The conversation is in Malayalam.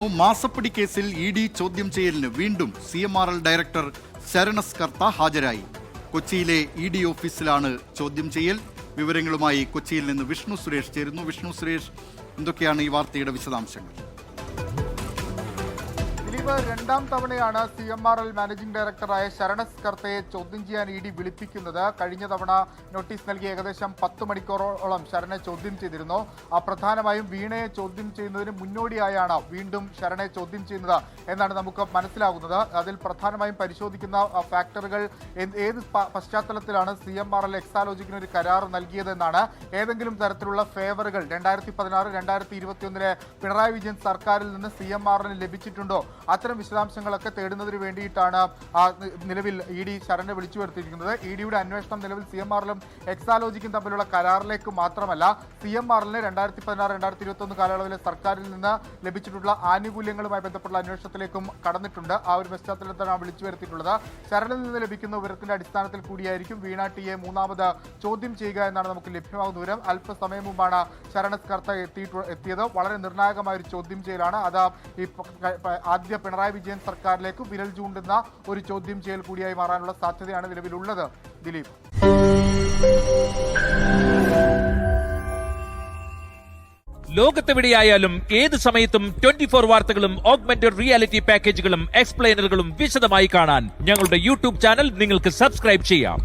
മാസപ്പടി കേസിൽ ഇ.ഡി. ചോദ്യം ചെയ്യലിന് വീണ്ടും CMRL ഡയറക്ടർ ശരണസ് കർത്ത ഹാജരായി. കൊച്ചിയിലെ ഇ.ഡി. ഓഫീസിലാണ് ചോദ്യം ചെയ്യൽ. വിവരങ്ങളുമായി കൊച്ചിയിൽ നിന്ന് വിഷ്ണു സുരേഷ് ചേരുന്നു. വിഷ്ണു സുരേഷ്, എന്തൊക്കെയാണ് ഈ വാർത്തയുടെ വിശദാംശങ്ങൾ? രണ്ടാം തവണയാണ് CMRL മാനേജിംഗ് ഡയറക്ടറായ ശരണസ് കർത്തയെ ചോദ്യം ചെയ്യാൻ ഇ.ഡി. വിളിപ്പിക്കുന്നത്. കഴിഞ്ഞ തവണ നോട്ടീസ് നൽകി ഏകദേശം 10 മണിക്കൂറോളം ശരണെ ചോദ്യം ചെയ്തിരുന്നു. പ്രധാനമായും വീണയെ ചോദ്യം ചെയ്യുന്നതിന് മുന്നോടിയായാണ് വീണ്ടും ശരണെ ചോദ്യം ചെയ്യുന്നത് എന്നാണ് നമുക്ക് മനസ്സിലാകുന്നത്. അതിൽ പ്രധാനമായും പരിശോധിക്കുന്ന ഫാക്ടറുകൾ ഏത് പശ്ചാത്തലത്തിലാണ് CMRL എക്സാലോജിക്കിന് ഒരു കരാർ നൽകിയതെന്നാണ്. ഏതെങ്കിലും തരത്തിലുള്ള ഫേവറുകൾ 2016-2021 പിണറായി വിജയൻ സർക്കാരിൽ നിന്ന് CMRL ലഭിച്ചിട്ടുണ്ടോ? അത്തരം വിശദാംശങ്ങളൊക്കെ തേടുന്നതിന് വേണ്ടിയിട്ടാണ് നിലവിൽ ഇ.ഡി. ശരണെ വിളിച്ചു വരുത്തിയിരിക്കുന്നത്. ഇ.ഡിയുടെ അന്വേഷണം നിലവിൽ CMRL-ഉം എക്സാലോജിക്കും തമ്മിലുള്ള കരാറിലേക്ക് മാത്രമല്ല, CMRL-ന് 2016-2021 കാലയളവിലെ സർക്കാരിൽ നിന്ന് ലഭിച്ചിട്ടുള്ള ആനുകൂല്യങ്ങളുമായി ബന്ധപ്പെട്ടുള്ള അന്വേഷണത്തിലേക്കും കടന്നിട്ടുണ്ട്. ആ ഒരു പശ്ചാത്തലത്തിലാണ് വിളിച്ചു വരുത്തിയിട്ടുള്ളത്. ശരണിൽ നിന്ന് ലഭിക്കുന്ന വിവരത്തിന്റെ അടിസ്ഥാനത്തിൽ കൂടിയായിരിക്കും വീണ ടിയെ മൂന്നാമത് ചോദ്യം ചെയ്യുക എന്നാണ് നമുക്ക് ലഭ്യമാകുന്ന വിവരം. അല്പസമയം മുമ്പാണ് ശരണസ് കർത്ത എത്തിയത്. വളരെ നിർണായകമായ ഒരു ചോദ്യം ചെയ്യലാണ്. അത് ഈ ആദ്യ പിണറായി വിജയൻ സർക്കാരിലേക്ക് വിരൽ ചൂണ്ടുന്ന ഒരു ചോദ്യം ചെയ്യൽ കൂടിയായി മാറാനുള്ള സാധ്യതയാണ് നിലവിലുള്ളത്. ദിലീപ്, ലോകത്തെവിടെയായാലും ഏത് സമയത്തും 24 വാർത്തകളും ഓഗ്മെന്റഡ് റിയാലിറ്റി പാക്കേജുകളും എക്സ്പ്ലെയിനറുകളും വിശദമായി കാണാൻ ഞങ്ങളുടെ യൂട്യൂബ് ചാനൽ നിങ്ങൾക്ക് സബ്സ്ക്രൈബ് ചെയ്യാം.